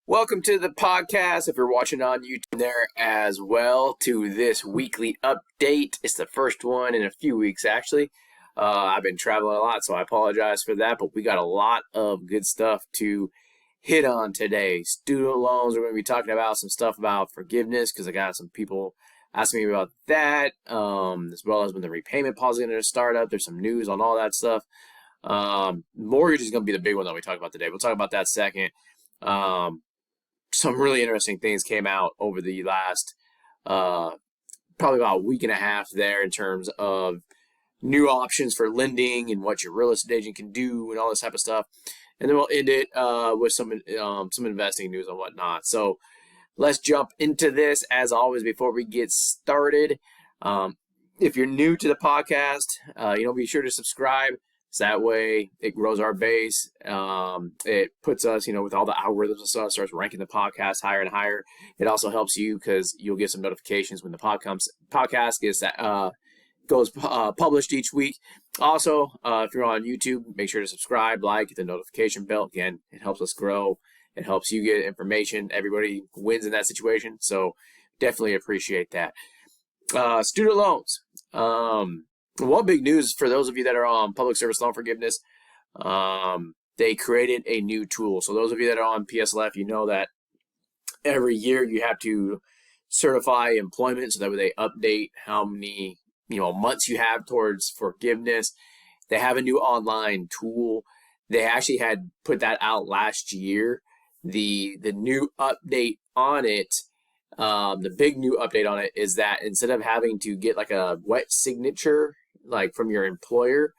Welcome to the podcast. If you're watching on YouTube there as well, to this weekly update. It's the first one in a few weeks, actually. I've been traveling a lot, so I apologize for that, but we got a lot of good stuff to hit on today. Student loans, we're going to be talking about some stuff about forgiveness, because I got some people asking me about that, as well as when the repayment policy is going to start up. There's some news on all that stuff. Mortgage is going to be the big one that we talk about today. We'll talk about that second. Some really interesting things came out over the last probably about a week and a half there in terms of new options for lending and what your real estate agent can do and all this type of stuff. And then we'll end it with some investing news and whatnot. So let's jump into this. As always, before we get started, if you're new to the podcast, be sure to subscribe. So that way it grows our base. It puts us, with all the algorithms and stuff, starts ranking the podcast higher and higher. It also helps you because you'll get some notifications when the podcast goes published each week. Also, if you're on YouTube, make sure to subscribe, get the notification bell. Again, it helps us grow. It helps you get information. Everybody wins in that situation. So definitely appreciate that. Student loans. One big news for those of you that are on public service loan forgiveness, they created a new tool. So those of you that are on PSLF, you know that every year you have to certify employment so that they update how many months you have towards forgiveness. They have a new online tool. They actually had put that out last year. The new update on it, the big new update on it is that instead of having to get like a wet signature from your employer,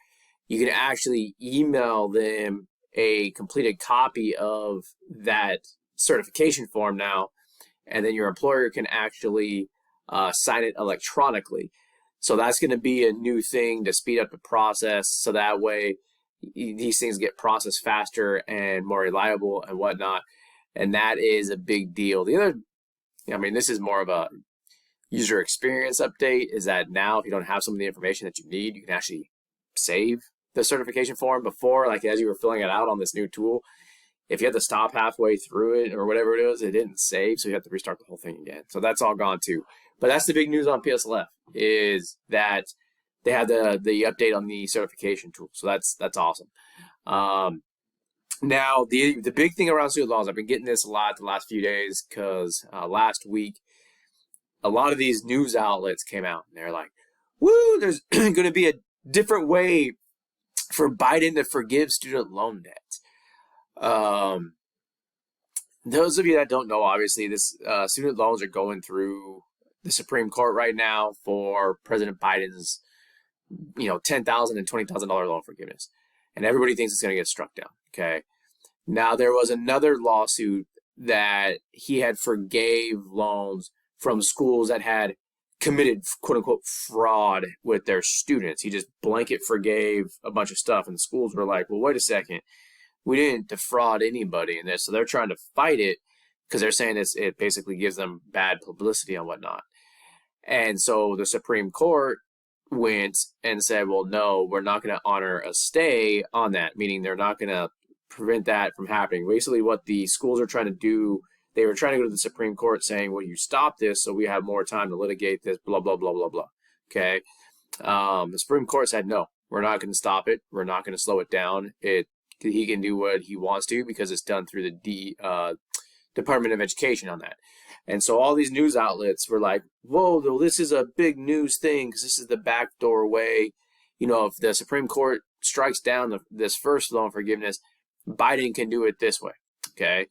you can actually email them a completed copy of that certification form now, and then your employer can actually sign it electronically. So that's going to be a new thing to speed up the process, so that way these things get processed faster and more reliable and whatnot, and that is a big deal. The other, this is more of a user experience update, is that now if you don't have some of the information that you need, you can actually save the certification form. Before, as you were filling it out on this new tool, if you had to stop halfway through it or whatever it is, it didn't save, so you have to restart the whole thing again. So that's all gone too. But that's the big news on PSLF, is that they have the update on the certification tool. So that's awesome. Now, the big thing around student loans, I've been getting this a lot the last few days, because last week, a lot of these news outlets came out and they're like, woo, there's going to be a different way for Biden to forgive student loan debt. Those of you that don't know, obviously, this student loans are going through the Supreme Court right now for President Biden's, $10,000 and $20,000 loan forgiveness. And everybody thinks it's going to get struck down. Okay. Now, there was another lawsuit that he had forgave loans from schools that had committed, quote unquote, fraud with their students. He just blanket forgave a bunch of stuff, and the schools were like, well, wait a second, we didn't defraud anybody in this. So they're trying to fight it because they're saying it basically gives them bad publicity and whatnot. And so the Supreme Court went and said, well, no, we're not going to honor a stay on that, meaning they're not going to prevent that from happening. Basically, what the schools are trying to do, they were trying to go to the Supreme Court saying, well, you stop this so we have more time to litigate this, blah, blah, blah, blah, blah. Okay. The Supreme Court said, no, we're not going to stop it. We're not going to slow it down. He can do what he wants to because it's done through the Department of Education on that. And so all these news outlets were like, whoa, this is a big news thing because this is the backdoor way. If the Supreme Court strikes down this first loan forgiveness, Biden can do it this way. Okay.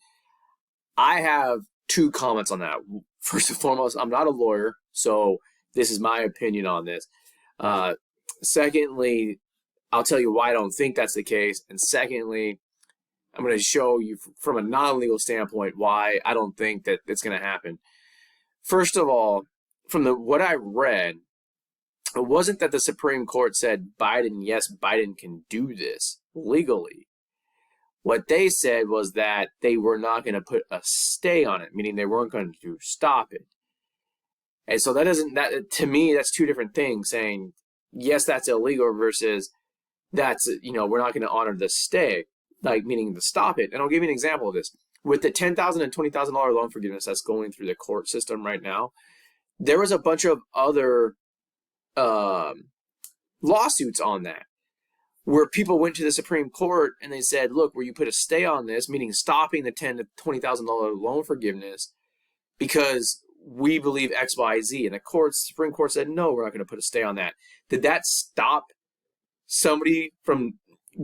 I have two comments on that. First and foremost, I'm not a lawyer, so this is my opinion on this. Secondly, I'll tell you why I don't think that's the case. And secondly, I'm going to show you from a non-legal standpoint why I don't think that it's going to happen. First of all, from what I read, it wasn't that the Supreme Court said yes, Biden can do this legally. What they said was that they were not going to put a stay on it, meaning they weren't going to stop it. And so to me, that's two different things, saying, yes, that's illegal versus we're not going to honor the stay. like meaning to stop it. And I'll give you an example of this. With the $10,000 and $20,000 loan forgiveness that's going through the court system right now, there was a bunch of other lawsuits on that, where people went to the Supreme Court and they said, look, where you put a stay on this, meaning stopping the $10,000 to $20,000 loan forgiveness because we believe X, Y, Z. And the Supreme Court said, no, we're not going to put a stay on that. Did that stop somebody from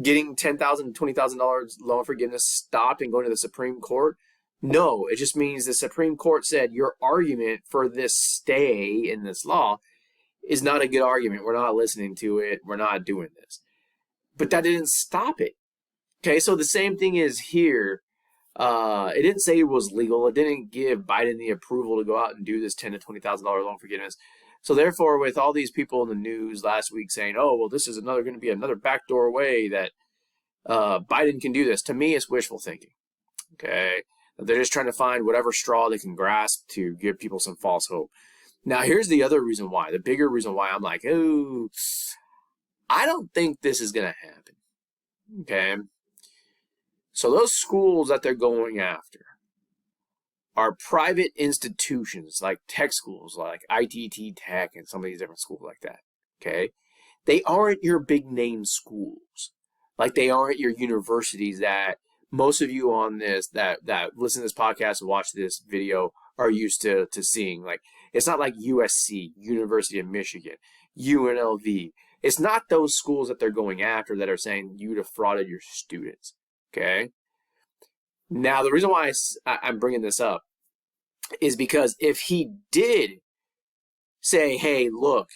getting $10,000 to $20,000 loan forgiveness stopped and going to the Supreme Court? No, it just means the Supreme Court said your argument for this stay in this law is not a good argument. We're not listening to it. We're not doing this. But that didn't stop it. Okay, so the same thing is here. It didn't say it was legal. It didn't give Biden the approval to go out and do this $10,000 to $20,000 loan forgiveness. So therefore, with all these people in the news last week saying, oh, well, this is going to be another backdoor way that Biden can do this, to me, it's wishful thinking. Okay, they're just trying to find whatever straw they can grasp to give people some false hope. Now, here's the other reason why, the bigger reason why I'm like, oh, I don't think this is going to happen. Okay. So those schools that they're going after are private institutions like tech schools, like ITT Tech and some of these different schools like that. Okay. They aren't your big name schools. Like they aren't your universities that most of you on this, that listen to this podcast and watch this video are used to seeing. Like, it's not like USC, University of Michigan, UNLV. It's not those schools that they're going after that are saying you defrauded your students, okay? Now, the reason why I'm bringing this up is because if he did say, hey, look,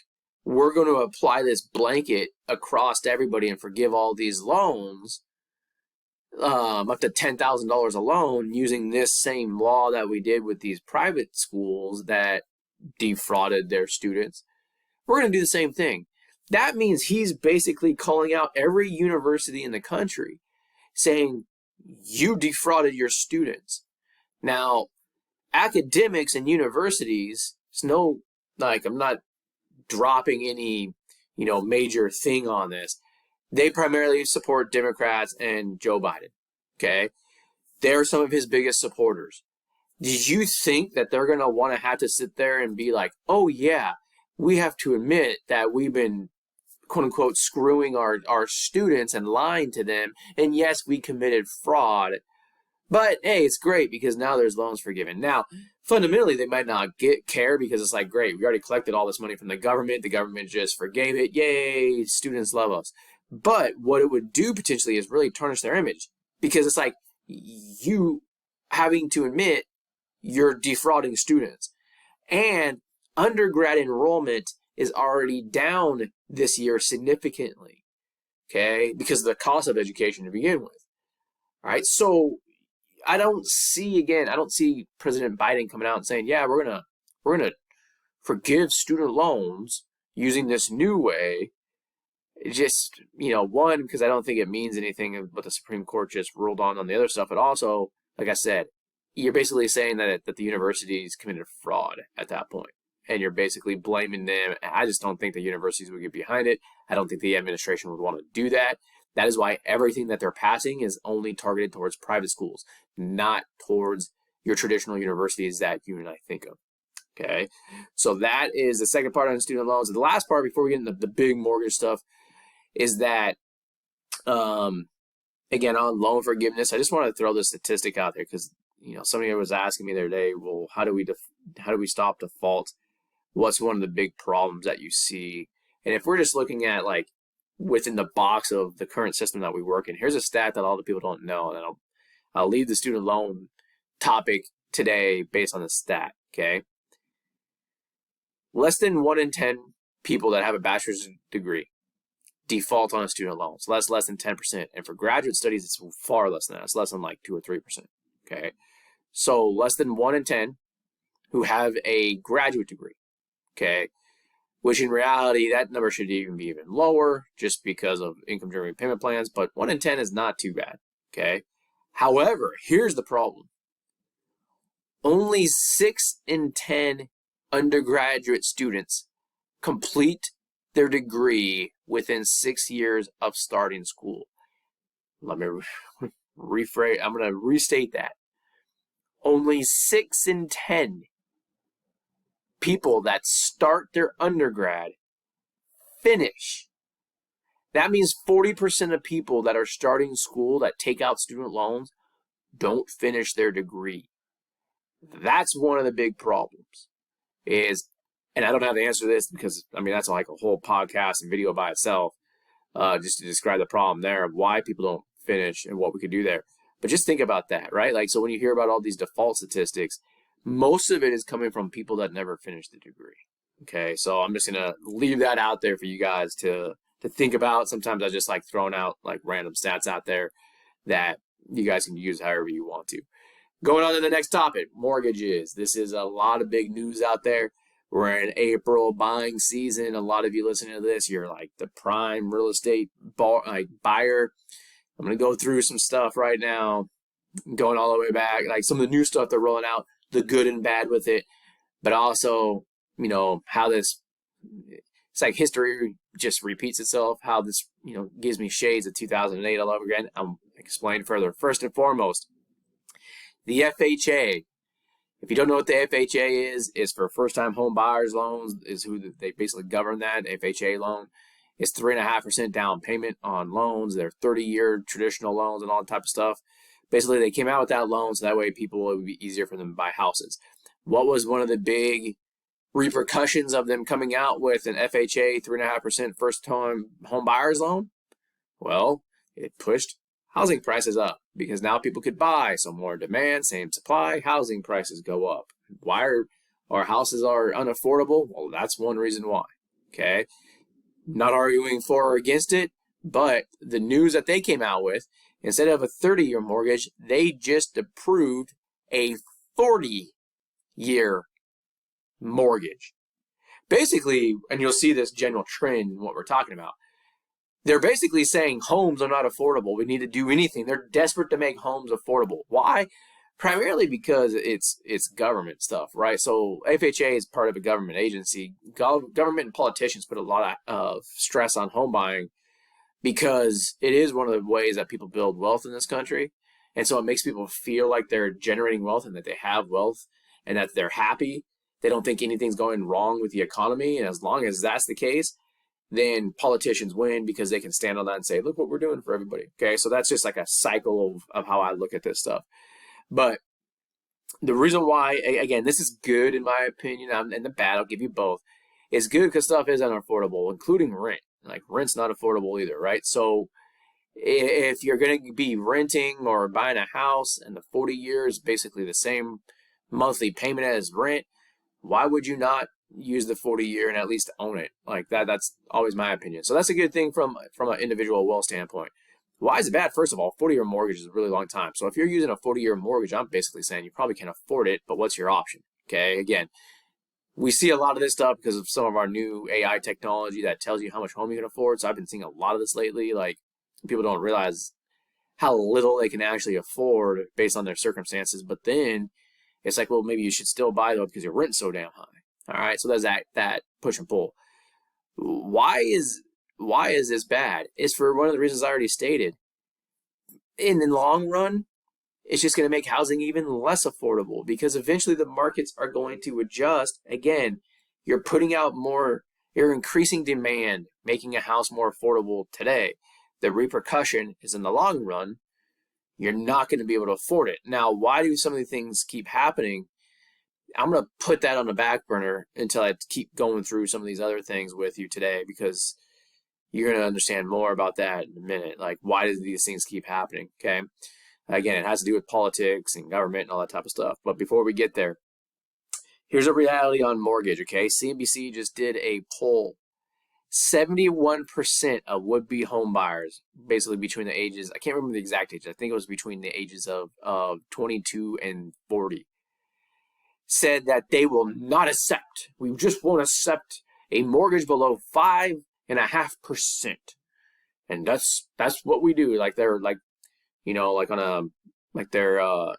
we're going to apply this blanket across to everybody and forgive all these loans, up to $10,000 a loan using this same law that we did with these private schools that defrauded their students, we're going to do the same thing. That means he's basically calling out every university in the country saying, you defrauded your students. Now, academics and universities, it's no, like, I'm not dropping any, major thing on this. They primarily support Democrats and Joe Biden, okay? They're some of his biggest supporters. Did you think that they're going to want to have to sit there and be like, oh, yeah, we have to admit that we've been, quote unquote, screwing our students and lying to them. And yes, we committed fraud. But hey, it's great because now there's loans forgiven. Now, fundamentally, they might not care because it's like, great, we already collected all this money from the government. The government just forgave it. Yay, students love us. But what it would do potentially is really tarnish their image because it's like you having to admit you're defrauding students. And undergrad enrollment is already down this year significantly, okay, because of the cost of education to begin with. All right, so I don't see President Biden coming out and saying, yeah, we're gonna forgive student loans using this new way. It's just, one, because I don't think it means anything of what the Supreme Court just ruled on the other stuff. But also, like I said, you're basically saying that the universities committed fraud at that point. And you're basically blaming them. I just don't think the universities would get behind it. I don't think the administration would want to do that. That is why everything that they're passing is only targeted towards private schools, not towards your traditional universities that you and I think of. Okay, so that is the second part on student loans. And the last part, before we get into the big mortgage stuff, is that, again, on loan forgiveness, I just want to throw this statistic out there because, somebody was asking me the other day, well, how do we stop default? What's one of the big problems that you see? And if we're just looking at, like, within the box of the current system that we work in, here's a stat that all the people don't know, and I'll leave the student loan topic today based on the stat, okay? Less than 1 in 10 people that have a bachelor's degree default on a student loan. So that's less than 10%. And for graduate studies, it's far less than that. It's less than like 2 or 3%. Okay. So less than 1 in 10 who have a graduate degree. Okay. Which in reality, that number should even be even lower just because of income generating payment plans. But 1 in 10 is not too bad. Okay. However, here's the problem. Only 6 in 10 undergraduate students complete their degree within 6 years of starting school. Let me rephrase. I'm going to restate that. Only 6 in 10 people that start their undergrad finish. That means 40% of people that are starting school that take out student loans don't finish their degree. That's one of the big problems. And I don't have the answer to this because, I mean, that's like a whole podcast and video by itself, just to describe the problem there of why people don't finish and what we could do there. But just think about that, right? Like, so when you hear about all these default statistics, most of it is coming from people that never finished the degree. Okay, so I'm just gonna leave that out there for you guys to think about. Sometimes I just like throwing out like random stats out there that you guys can use however you want to. Going on to the next topic, mortgages. This is a lot of big news out there. We're in April buying season. A lot of you listening to this, you're like the prime real estate buyer. I'm going to go through some stuff right now, going all the way back, like some of the new stuff they're rolling out, the good and bad with it, but also, you know, how this, it's like history just repeats itself, how this, you know, gives me shades of 2008 all over again. I'll explain further. First and foremost, the FHA. If you don't know what the FHA is for first-time home buyers loans, is who they basically govern that. FHA loan is 3.5% down payment on loans. They're 30-year traditional loans and all that type of stuff. Basically, they came out with that loan so that way it would be easier for them to buy houses. What was one of the big repercussions of them coming out with an FHA 3.5% first-time home buyers loan? Well, it pushed housing prices up because now people could buy. So more demand, same supply, housing prices go up. Why are our houses are unaffordable? Well, that's one reason why. Okay, not arguing for or against it, but the news that they came out with, instead of a 30-year mortgage, they just approved a 40-year mortgage. Basically, and you'll see this general trend in what we're talking about, they're basically saying homes are not affordable. We need to do anything. They're desperate to make homes affordable. Why? Primarily because it's government stuff, right? So FHA is part of a government agency. Government and politicians put a lot of stress on home buying because it is one of the ways that people build wealth in this country. And so it makes people feel like they're generating wealth and that they have wealth and that they're happy. They don't think anything's going wrong with the economy. And as long as that's the case, then politicians win because they can stand on that and say, look what we're doing for everybody. Okay, so that's just like a cycle of how I look at this stuff. But the reason why, again, this is good in my opinion, and the bad, I'll give you both. It's good because stuff is unaffordable, including rent. Like rent's not affordable either, right? So if you're going to be renting or buying a house and the 40 years basically the same monthly payment as rent, why would you not use the 40-year and at least own it? Like that's always my opinion. So that's a good thing from an individual wealth standpoint. Why is it bad? First of all, 40-year mortgage is a really long time. So if you're using a 40-year mortgage, I'm basically saying you probably can't afford it, but what's your option? Okay, again, we see a lot of this stuff because of some of our new AI technology that tells you how much home you can afford. So I've been seeing a lot of this lately. Like, people don't realize how little they can actually afford based on their circumstances. But then it's like, well, maybe you should still buy though because your rent's so damn high. All right, so there's that push and pull. Why is this bad? It's for one of the reasons I already stated. In the long run, it's just going to make housing even less affordable because eventually the markets are going to adjust. Again, you're putting out more, you're increasing demand, making a house more affordable today. The repercussion is in the long run, you're not going to be able to afford it. Now, why do some of these things keep happening? I'm going to put that on the back burner until I keep going through some of these other things with you today, because you're going to understand more about that in a minute. Like, why do these things keep happening? Okay. Again, it has to do with politics and government and all that type of stuff. But before we get there, here's a reality on mortgage. Okay. CNBC just did a poll. 71% of would-be home buyers, basically between the ages, I can't remember the exact age, I think it was between the ages of 22 and 40, said that they will not accept, we just won't accept a mortgage below 5.5%. And that's what we do. Like, they're like, you know, like on a, like they're out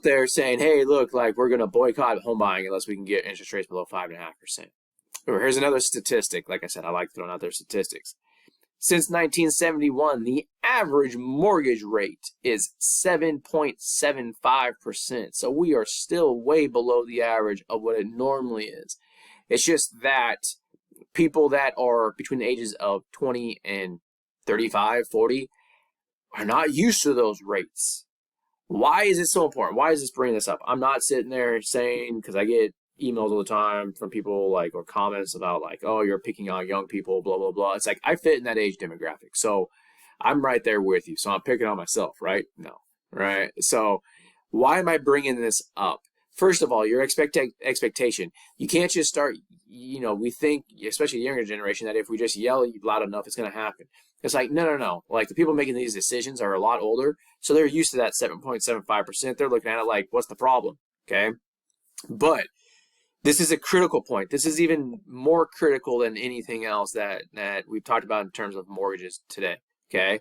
there saying, hey, look, like, we're going to boycott home buying unless we can get interest rates below 5.5%. Or here's another statistic. Like I said, I like throwing out their statistics. Since 1971, the average mortgage rate is 7.75%. So we are still way below the average of what it normally is. It's just that people that are between the ages of 20 and 35, 40 are not used to those rates. Why is it so important? Why is this bringing this up? I'm not sitting there saying, because I get emails all the time from people like, or comments about like, oh, you're picking on young people, blah, blah, blah. It's like, I fit in that age demographic. So I'm right there with you. So I'm picking on myself, right? No, right? So why am I bringing this up? First of all, your expectation. You can't just start, we think, especially the younger generation, that if we just yell loud enough, it's going to happen. It's like, no. Like, the people making these decisions are a lot older, so they're used to that 7.75%. They're looking at it like, what's the problem? Okay? But this is a critical point. This is even more critical than anything else that we've talked about in terms of mortgages today. Okay?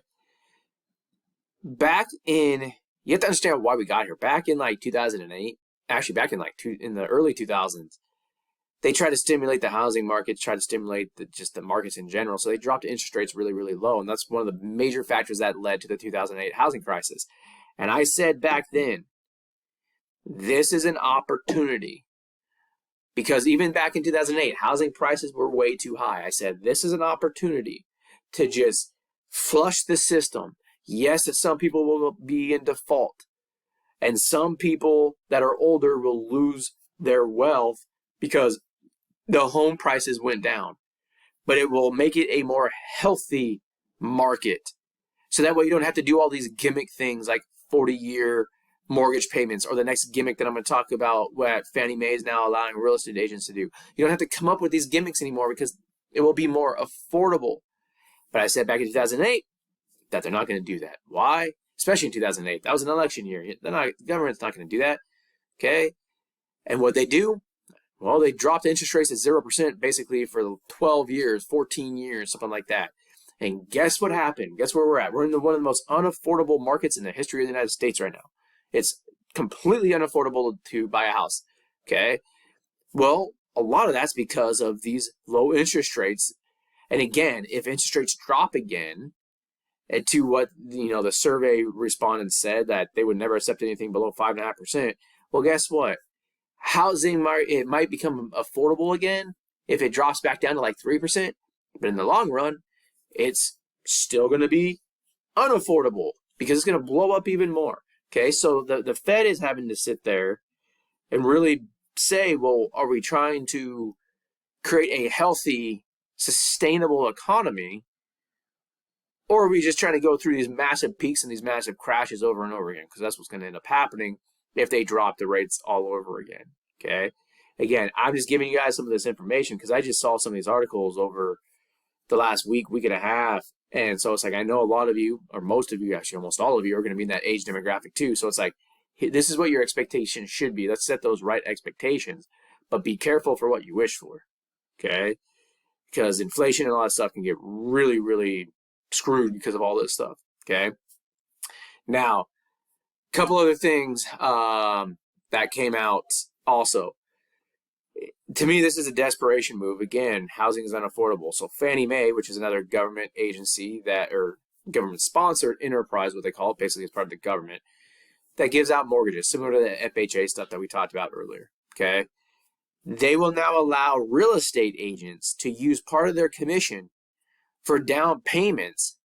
You have to understand why we got here. Back in like 2008, actually back in in the early 2000s, they tried to stimulate the housing market, try to stimulate just the markets in general. So they dropped interest rates really, really low. And that's one of the major factors that led to the 2008 housing crisis. And I said back then, this is an opportunity. Because even back in 2008, housing prices were way too high. I said, this is an opportunity to just flush the system. Yes, some people will be in default. And some people that are older will lose their wealth because the home prices went down. But it will make it a more healthy market. So that way you don't have to do all these gimmick things like 40-year mortgage payments, or the next gimmick that I'm going to talk about what Fannie Mae is now allowing real estate agents to do. You don't have to come up with these gimmicks anymore because it will be more affordable. But I said back in 2008 that they're not going to do that. Why? Especially in 2008. That was an election year. The government's not going to do that. Okay? And what they do? Well, they dropped interest rates at 0% basically for 12 years, 14 years, something like that. And guess what happened? Guess where we're at? We're in one of the most unaffordable markets in the history of the United States right now. It's completely unaffordable to buy a house. Okay? Well, a lot of that's because of these low interest rates. And again, if interest rates drop again, and to what the survey respondents said, that they would never accept anything below 5.5%. Well, guess what? Housing it might become affordable again if it drops back down to like 3%. But in the long run, it's still going to be unaffordable because it's going to blow up even more. Okay, so the Fed is having to sit there and really say, well, are we trying to create a healthy, sustainable economy, or are we just trying to go through these massive peaks and these massive crashes over and over again? Because that's what's going to end up happening if they drop the rates all over again. Okay, again, I'm just giving you guys some of this information because I just saw some of these articles over the last week and a half. And so it's like, I know a lot of you, or most of you, actually almost all of you, are going to be in that age demographic too. So it's like, this is what your expectations should be. Let's set those right expectations, but be careful for what you wish for, okay? Because inflation and all that stuff can get really, really screwed because of all this stuff, okay? Now, a couple other things that came out also. To me, this is a desperation move. Again, housing is unaffordable. So Fannie Mae, which is another government agency or government-sponsored enterprise, what they call it, basically as part of the government, that gives out mortgages, similar to the FHA stuff that we talked about earlier, okay? They will now allow real estate agents to use part of their commission for down payments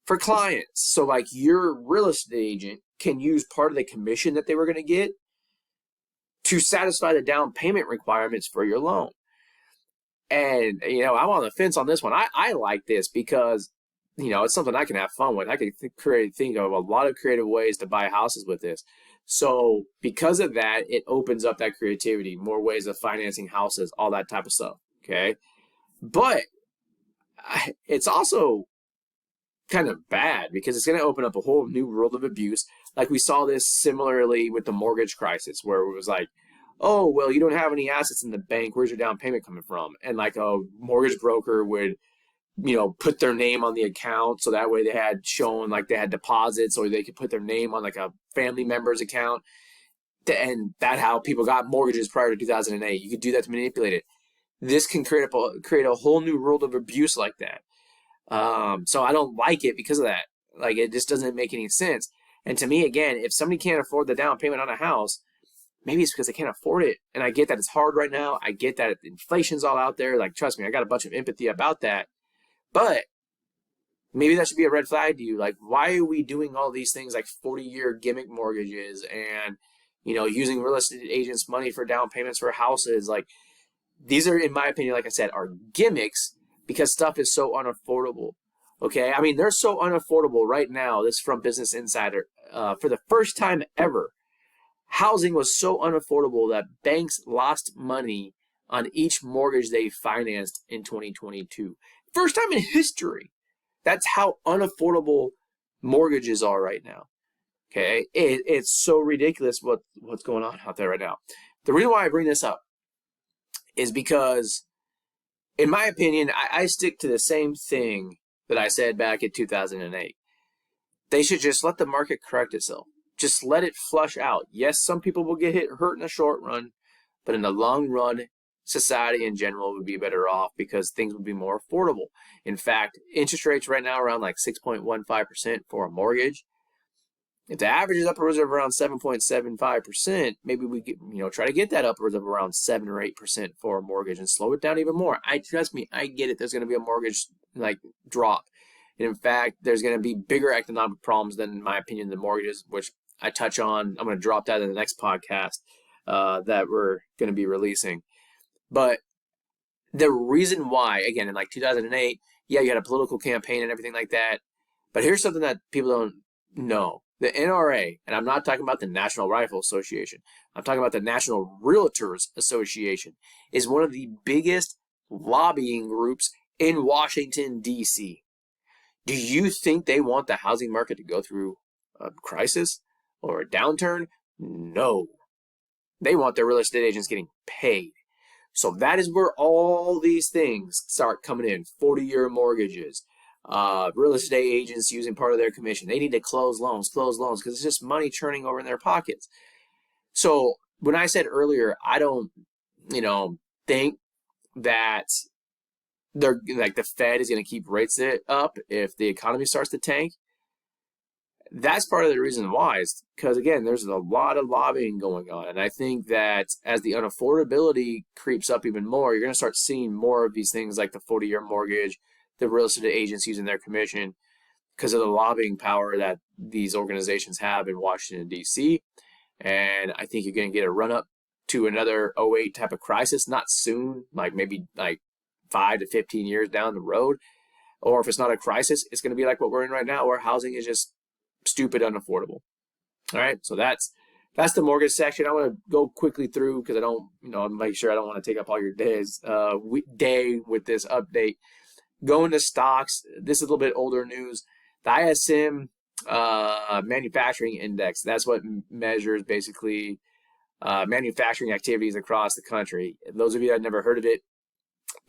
for clients. So like your real estate agent can use part of the commission that they were going to get to satisfy the down payment requirements for your loan. And, I'm on the fence on this one. I like this because, it's something I can have fun with. I can think of a lot of creative ways to buy houses with this. So because of that, it opens up that creativity, more ways of financing houses, all that type of stuff, okay? But it's also kind of bad because it's going to open up a whole new world of abuse. Like we saw this similarly with the mortgage crisis, where it was like, oh, well, you don't have any assets in the bank. Where's your down payment coming from? And like a mortgage broker would, put their name on the account. So that way they had shown like they had deposits, or they could put their name on like a family member's account. And that's how people got mortgages prior to 2008. You could do that to manipulate it. This can create a whole new world of abuse like that. So I don't like it because of that. Like, it just doesn't make any sense. And to me, again, if somebody can't afford the down payment on a house, maybe it's because they can't afford it. And I get that it's hard right now. I get that inflation's all out there. Like, trust me, I got a bunch of empathy about that. But maybe that should be a red flag to you. Like, why are we doing all these things like 40-year gimmick mortgages and, using real estate agents' money for down payments for houses? Like, these are, in my opinion, like I said, are gimmicks because stuff is so unaffordable. Okay, I mean, they're so unaffordable right now. This is from Business Insider. For the first time ever, housing was so unaffordable that banks lost money on each mortgage they financed in 2022. First time in history. That's how unaffordable mortgages are right now. Okay, it's so ridiculous what's going on out there right now. The reason why I bring this up is because, in my opinion, I stick to the same thing that I said back in 2008. They should just let the market correct itself. Just let it flush out. Yes, some people will get hurt in the short run, but in the long run, society in general would be better off because things would be more affordable. In fact, interest rates right now are around like 6.15% for a mortgage. If the average is upwards of around 7.75%, maybe we get, try to get that upwards of around 7 or 8% for a mortgage and slow it down even more. Trust me, I get it. There's going to be a mortgage drop. And in fact, there's going to be bigger economic problems than, in my opinion, the mortgages, which I touch on. I'm going to drop that in the next podcast that we're going to be releasing. But the reason why, again, in like 2008, yeah, you had a political campaign and everything like that. But here's something that people don't know. The NRA, and I'm not talking about the National Rifle Association, I'm talking about the National Realtors Association, is one of the biggest lobbying groups in Washington, D.C. Do you think they want the housing market to go through a crisis or a downturn? No. They want their real estate agents getting paid. So that is where all these things start coming in. 40-year mortgages, real estate agents using part of their commission. They need to close loans because it's just money churning over in their pockets. So when I said earlier, I don't, think that they're like the Fed is going to keep rates up if the economy starts to tank. That's part of the reason why, is because, again, there's a lot of lobbying going on. And I think that as the unaffordability creeps up even more, you're going to start seeing more of these things like the 40-year mortgage, the real estate agents using their commission because of the lobbying power that these organizations have in Washington, D.C. And I think you're going to get a run-up to another '08 type of crisis, not soon, like maybe like 5 to 15 years down the road. Or if it's not a crisis, it's going to be like what we're in right now, where housing is just stupid unaffordable. All right, so that's the mortgage section. I want to go quickly through because I don't, make sure I don't want to take up all your day with this update. Going to stocks, this is a little bit older news. The ISM manufacturing index, that's what measures basically manufacturing activities across the country. Those of you that have never heard of it,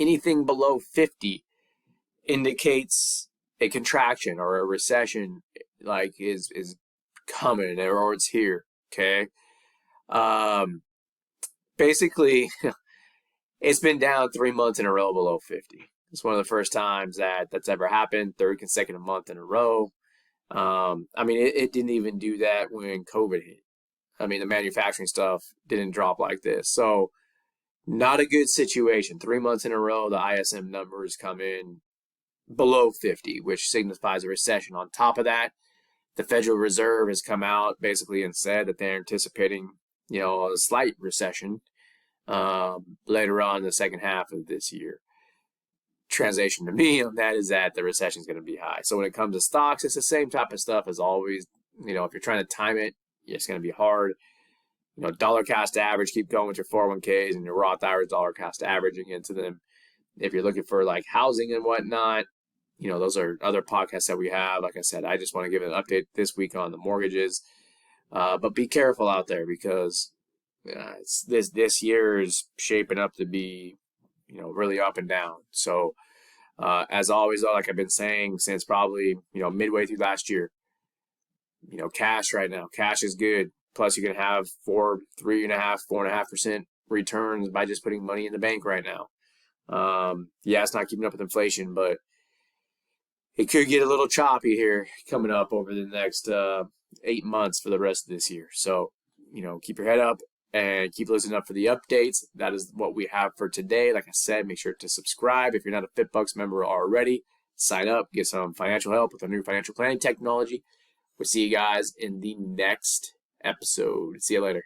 anything below 50 indicates a contraction or a recession, like is coming or it's here. Okay. Basically, it's been down 3 months in a row below 50. It's one of the first times that's ever happened. Third consecutive month in a row. I mean, it didn't even do that when COVID hit. I mean, the manufacturing stuff didn't drop like this. So not a good situation. 3 months in a row, the ISM numbers come in below 50, which signifies a recession. On top of that, the Federal Reserve has come out basically and said that they're anticipating, a slight recession later on in the second half of this year. Translation to me on that is that the recession is going to be high. So when it comes to stocks, it's the same type of stuff as always. If you're trying to time it, it's going to be hard. Dollar cost average, keep going with your 401ks and your Roth IRAs dollar cost averaging into them. If you're looking for like housing and whatnot, those are other podcasts that we have. Like I said, I just want to give an update this week on the mortgages. But be careful out there because this year is shaping up to be, really up and down. So as always, though, like I've been saying since probably, midway through last year, cash right now, cash is good. Plus you can have 4.5% returns by just putting money in the bank right now. Yeah, it's not keeping up with inflation, but it could get a little choppy here coming up over the next 8 months for the rest of this year. So, keep your head up and keep listening up for the updates. That is what we have for today. Like I said, make sure to subscribe. If you're not a FitBucks member already, sign up, get some financial help with our new financial planning technology. We'll see you guys in the next episode. See you later.